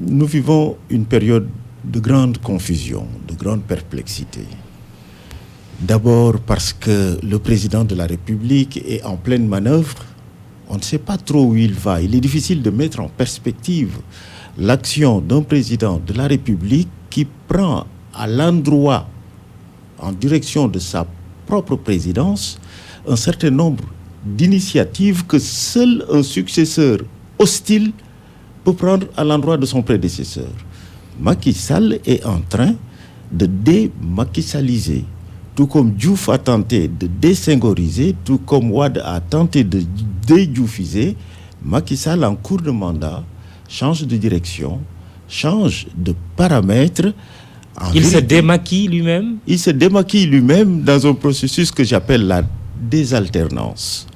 Nous vivons une période de grande confusion, de grande perplexité. D'abord parce que le président de la République est en pleine manœuvre. On ne sait pas trop où il va. Il est difficile de mettre en perspective l'action d'un président de la République qui prend à l'endroit, en direction de sa propre présidence, un certain nombre d'initiatives que seul un successeur hostile peut prendre à l'endroit de son prédécesseur. Macky Sall est en train de démackissaliser. Tout comme Diouf a tenté de désengoriser, tout comme Wade a tenté de dédiouffiser, Macky Sall, en cours de mandat, change de direction, change de paramètres. Il se démaquille lui-même ? Il se démaquille lui-même dans un processus que j'appelle la désalternance.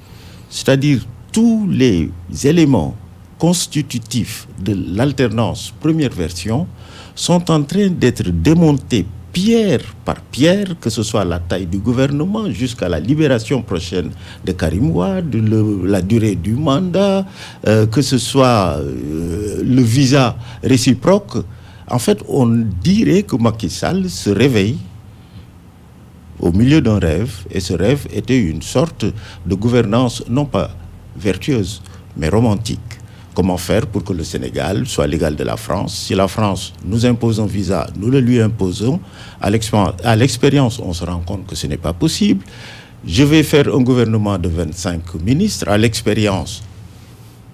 C'est-à-dire tous les éléments constitutifs de l'alternance première version sont en train d'être démontés pierre par pierre, que ce soit la taille du gouvernement jusqu'à la libération prochaine de Karim Wade, la durée du mandat, que ce soit le visa réciproque. En fait, on dirait que Macky Sall se réveille au milieu d'un rêve, et ce rêve était une sorte de gouvernance non pas vertueuse, mais romantique. Comment faire pour que le Sénégal soit l'égal de la France? Si la France nous impose un visa, nous le lui imposons. À l'expérience, on se rend compte que ce n'est pas possible. Je vais faire un gouvernement de 25 ministres. À l'expérience,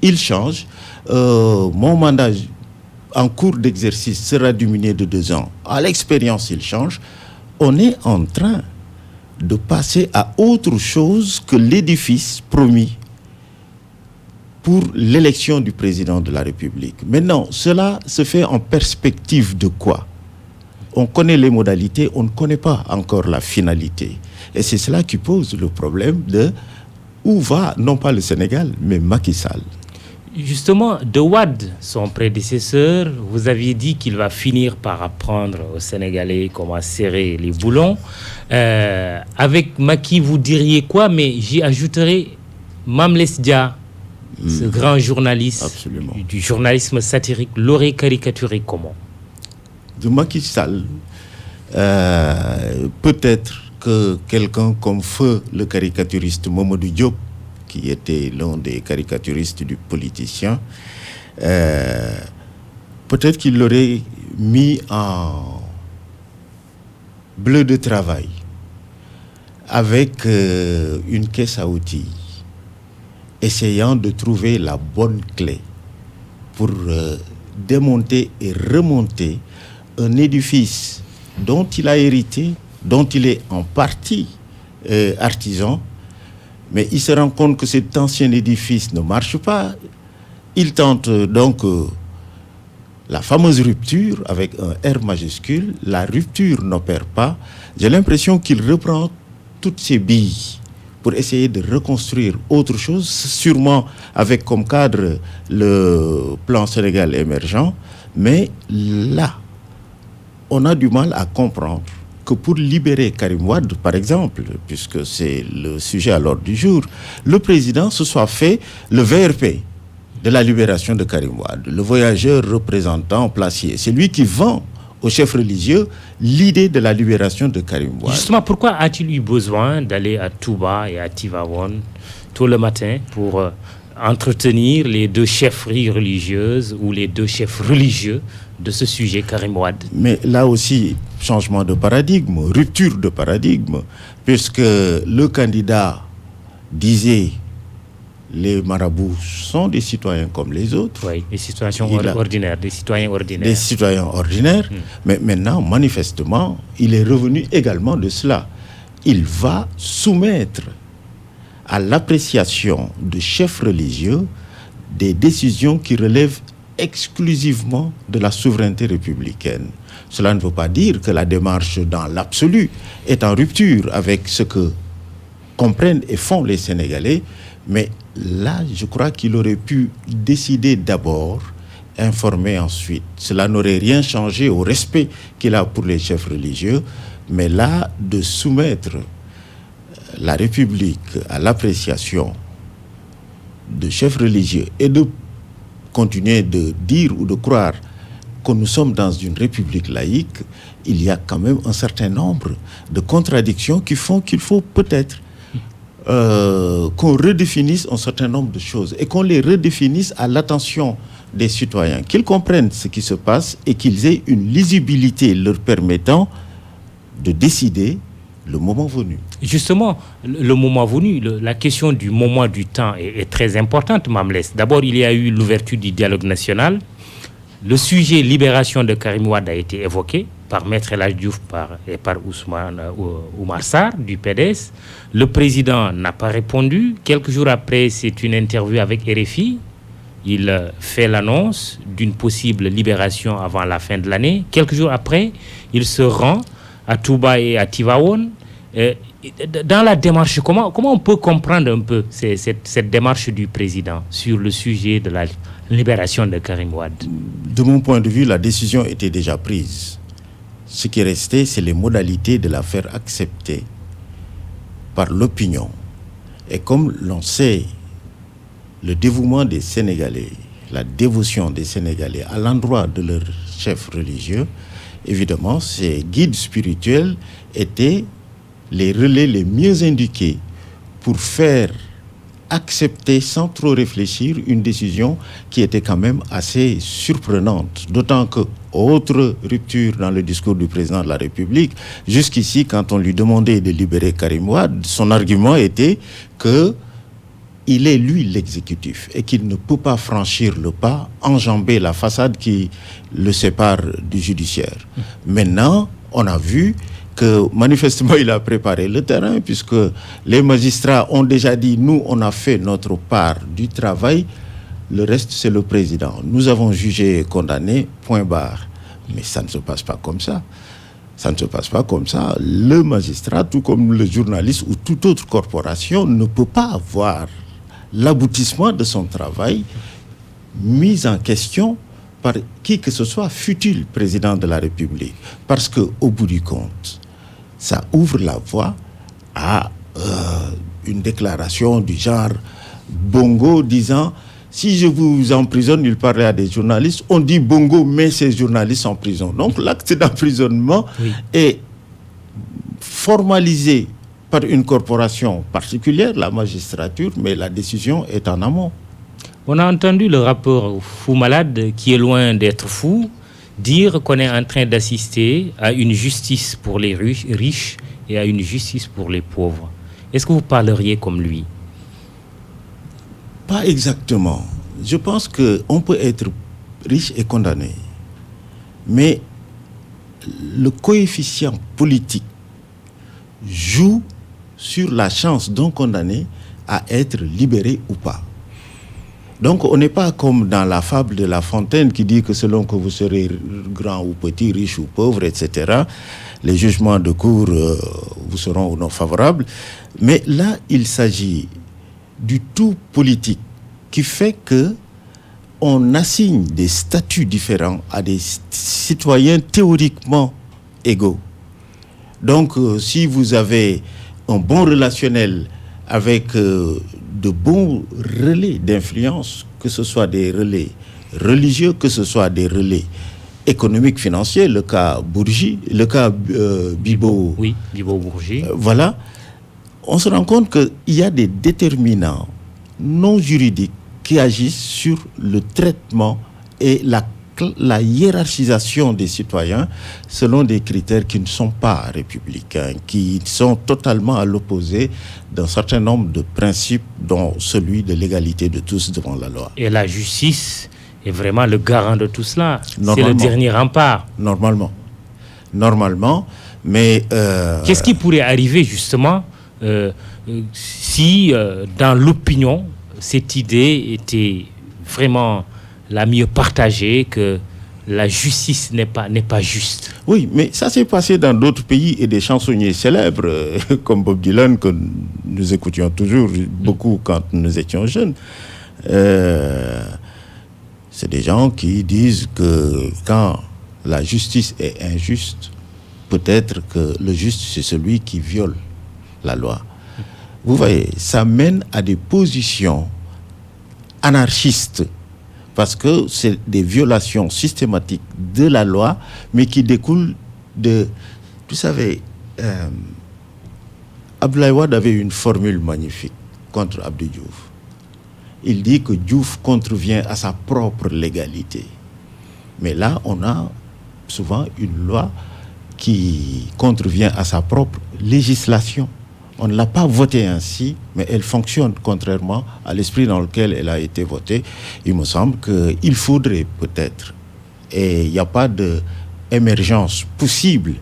il change. Mon mandat en cours d'exercice sera diminué de 2 ans. À l'expérience, il change. On est en train de passer à autre chose que l'édifice promis pour l'élection du président de la République. Maintenant, cela se fait en perspective de quoi? On connaît les modalités, on ne connaît pas encore la finalité. Et c'est cela qui pose le problème de où va, non pas le Sénégal, mais Macky Sall. Justement, de Wade, son prédécesseur, vous aviez dit qu'il va finir par apprendre aux Sénégalais comment serrer les boulons. Avec Macky, vous diriez quoi? Mais j'y ajouterai Mame Less Dia, ce grand journaliste du journalisme satirique, l'aurait caricaturé comment? De Macky Sall, peut-être que quelqu'un comme feu le caricaturiste Mamadou Diop, qui était l'un des caricaturistes du politicien, peut-être qu'il l'aurait mis en bleu de travail, avec une caisse à outils, essayant de trouver la bonne clé pour démonter et remonter un édifice dont il a hérité, dont il est en partie artisan, mais il se rend compte que cet ancien édifice ne marche pas. Il tente donc la fameuse rupture avec un R majuscule. La rupture n'opère pas. J'ai l'impression qu'il reprend toutes ses billes pour essayer de reconstruire autre chose, sûrement avec comme cadre le plan Sénégal émergent. Mais là, on a du mal à comprendre que pour libérer Karim Wade, par exemple, puisque c'est le sujet à l'ordre du jour, le président se soit fait le VRP de la libération de Karim Wade, le voyageur représentant placier. C'est lui qui vend aux chefs religieux l'idée de la libération de Karim Wade. Justement, pourquoi a-t-il eu besoin d'aller à Touba et à Tivaouane tôt le matin pour entretenir les deux chefferies religieuses ou les deux chefs religieux de ce sujet, Karim Wade? Mais là aussi, changement de paradigme, rupture de paradigme, puisque le candidat disait les marabouts sont des citoyens comme les autres. Oui, des citoyens ordinaires, des citoyens ordinaires. Des citoyens ordinaires, mais maintenant, manifestement, il est revenu également de cela. Il va soumettre à l'appréciation de chefs religieux des décisions qui relèvent exclusivement de la souveraineté républicaine. Cela ne veut pas dire que la démarche dans l'absolu est en rupture avec ce que comprennent et font les Sénégalais, mais là, je crois qu'il aurait pu décider d'abord, informer ensuite. Cela n'aurait rien changé au respect qu'il a pour les chefs religieux, mais là, de soumettre la République à l'appréciation de chefs religieux et de continuer de dire ou de croire que nous sommes dans une république laïque, il y a quand même un certain nombre de contradictions qui font qu'il faut peut-être qu'on redéfinisse un certain nombre de choses et qu'on les redéfinisse à l'attention des citoyens, qu'ils comprennent ce qui se passe et qu'ils aient une lisibilité leur permettant de décider le moment venu. Justement, le moment venu, la question du moment du temps est très importante, Mamlès. D'abord, il y a eu l'ouverture du dialogue national. Le sujet libération de Karim Wade a été évoqué par Maître El Hadji Diouf et par Oumar Sarr du PDS. Le président n'a pas répondu. Quelques jours après, c'est une interview avec RFI. Il fait l'annonce d'une possible libération avant la fin de l'année. Quelques jours après, il se rend à Touba et à Tivaouane. Dans la démarche, comment on peut comprendre un peu cette démarche du président sur le sujet de la libération de Karim Wade? De mon point de vue, la décision était déjà prise. Ce qui est resté, c'est les modalités de la faire accepter par l'opinion. Et comme l'on sait, le dévouement des Sénégalais, la dévotion des Sénégalais à l'endroit de leur chef religieux, évidemment, ces guides spirituels étaient les relais les mieux indiqués pour faire accepter sans trop réfléchir une décision qui était quand même assez surprenante. D'autant que, autre rupture dans le discours du président de la République, jusqu'ici, quand on lui demandait de libérer Karim Wade, son argument était que il est lui l'exécutif et qu'il ne peut pas franchir le pas, enjamber la façade qui le sépare du judiciaire. Maintenant, on a vu que manifestement il a préparé le terrain puisque les magistrats ont déjà dit nous on a fait notre part du travail, le reste c'est le président. Nous avons jugé et condamné, point barre. Mais ça ne se passe pas comme ça. Ça ne se passe pas comme ça. Le magistrat, tout comme le journaliste ou toute autre corporation, ne peut pas avoir l'aboutissement de son travail mis en question par qui que ce soit, fût-il président de la République. Parce qu'au bout du compte, ça ouvre la voie à une déclaration du genre Bongo disant si je vous emprisonne, il parlait à des journalistes, on dit Bongo met ces journalistes en prison. Donc l'acte d'emprisonnement est formalisé par une corporation particulière, la magistrature, mais la décision est en amont. On a entendu le rappeur Fou Malade, qui est loin d'être fou, dire qu'on est en train d'assister à une justice pour les riches et à une justice pour les pauvres. Est-ce que vous parleriez comme lui? Pas exactement. Je pense qu'on peut être riche et condamné. Mais le coefficient politique joue sur la chance d'un condamné à être libéré ou pas. Donc on n'est pas comme dans la fable de La Fontaine qui dit que selon que vous serez grand ou petit, riche ou pauvre, etc., les jugements de cour vous seront ou non favorables. Mais là, il s'agit du tout politique qui fait que on assigne des statuts différents à des citoyens théoriquement égaux. Donc, si vous avez un bon relationnel avec de bons relais d'influence, que ce soit des relais religieux, que ce soit des relais économiques, financiers, le cas Bourgi, le cas Bibo. Oui, Bibo-Bourgi. Voilà. On se rend compte qu'il y a des déterminants non juridiques qui agissent sur le traitement et la hiérarchisation des citoyens selon des critères qui ne sont pas républicains, qui sont totalement à l'opposé d'un certain nombre de principes, dont celui de l'égalité de tous devant la loi. Et la justice est vraiment le garant de tout cela. C'est le dernier rempart. Normalement, mais... Qu'est-ce qui pourrait arriver justement si dans l'opinion, cette idée était vraiment la mieux partagée, que la justice n'est pas juste? Oui, mais ça s'est passé dans d'autres pays et des chansonniers célèbres comme Bob Dylan, que nous écoutions toujours beaucoup quand nous étions jeunes. C'est des gens qui disent que quand la justice est injuste, peut-être que le juste, c'est celui qui viole la loi. Vous voyez, ça mène à des positions anarchistes. parce que c'est des violations systématiques de la loi, mais qui découlent de... Vous savez, Abdoulaye Wade avait une formule magnifique contre Abdou Diouf. Il dit que Diouf contrevient à sa propre légalité. Mais là, on a souvent une loi qui contrevient à sa propre législation. On ne l'a pas votée ainsi, mais elle fonctionne contrairement à l'esprit dans lequel elle a été votée. Il me semble qu'il faudrait peut-être, et il n'y a pas d'émergence possible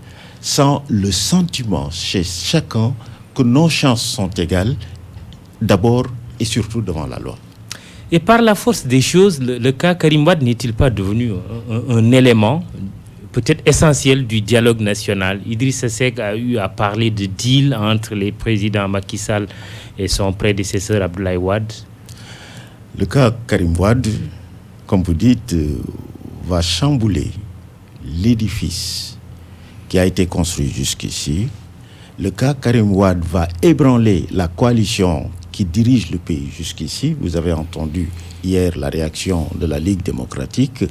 sans le sentiment chez chacun que nos chances sont égales, d'abord et surtout devant la loi. Et par la force des choses, le cas Karim Wade n'est-il pas devenu un élément peut-être essentiel du dialogue national? Idrissa Seck a eu à parler de deal entre les présidents Macky Sall et son prédécesseur Abdoulaye Wade. Le cas Karim Wade, comme vous dites, va chambouler l'édifice qui a été construit jusqu'ici. Le cas Karim Wade va ébranler la coalition qui dirige le pays jusqu'ici. Vous avez entendu hier la réaction de la Ligue démocratique.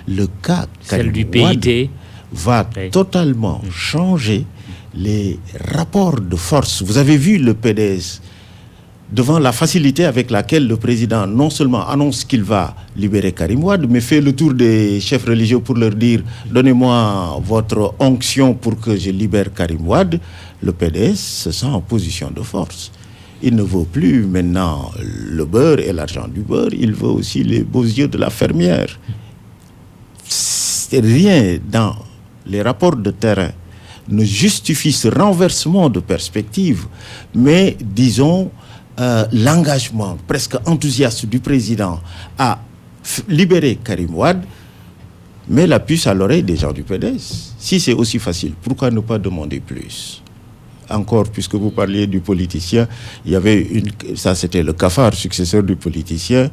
Le cas Karim Wade va totalement changer les rapports de force. Vous avez vu le PDS devant la facilité avec laquelle le président non seulement annonce qu'il va libérer Karim Wade, mais fait le tour des chefs religieux pour leur dire « Donnez-moi votre onction pour que je libère Karim Wade ». Le PDS se sent en position de force. Il ne veut plus maintenant le beurre et l'argent du beurre, il veut aussi les beaux yeux de la fermière. Rien dans les rapports de terrain ne justifie ce renversement de perspective, mais disons l'engagement presque enthousiaste du président à libérer Karim Wade met la puce à l'oreille des gens du PDS. Si c'est aussi facile, pourquoi ne pas demander plus? Encore, puisque vous parliez du politicien, il y avait ça c'était le cafard successeur du politicien,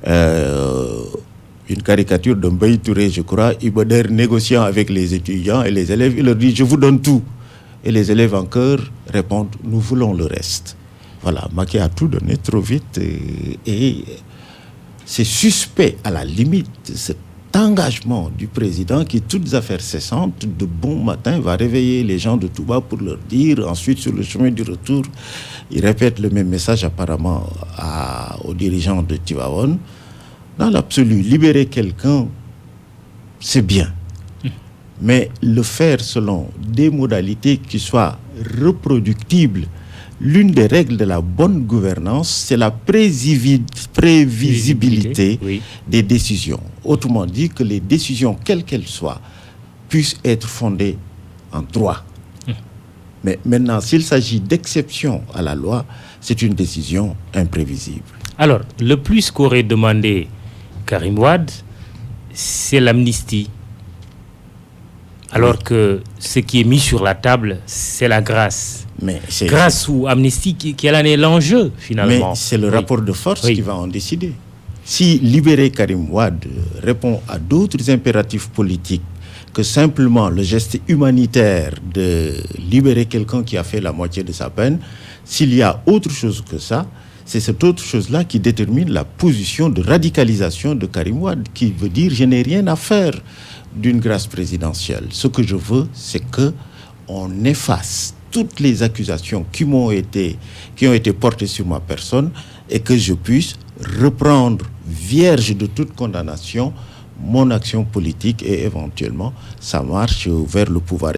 une caricature de Mbaye Touré, je crois, Ibader négociant avec les étudiants et les élèves, il leur dit « je vous donne tout ». Et les élèves en chœur répondent « nous voulons le reste ». Voilà, Macky a tout donné trop vite et c'est suspect à la limite cet engagement du président qui, toutes affaires cessantes, de bon matin, va réveiller les gens de Touba pour leur dire, ensuite sur le chemin du retour, il répète le même message apparemment aux dirigeants de Tivaouane. Dans l'absolu, libérer quelqu'un, c'est bien. Mais le faire selon des modalités qui soient reproductibles. L'une des règles de la bonne gouvernance, c'est la prévisibilité des décisions. Autrement dit, que les décisions, quelles qu'elles soient, puissent être fondées en droit. Mais maintenant, s'il s'agit d'exception à la loi, c'est une décision imprévisible. Alors, le plus qu'aurait demandé Karim Wade, c'est l'amnistie. Alors que ce qui est mis sur la table, c'est la grâce. Mais grâce ou amnistie, quel en est l'enjeu finalement? Mais c'est le rapport de force qui va en décider. Si libérer Karim Wade répond à d'autres impératifs politiques que simplement le geste humanitaire de libérer quelqu'un qui a fait la moitié de sa peine, s'il y a autre chose que ça, c'est cette autre chose-là qui détermine la position de radicalisation de Karim Wade, qui veut dire « je n'ai rien à faire d'une grâce présidentielle. Ce que je veux, c'est qu'on efface toutes les accusations qui ont été portées sur ma personne et que je puisse reprendre, vierge de toute condamnation, mon action politique et éventuellement sa marche vers le pouvoir.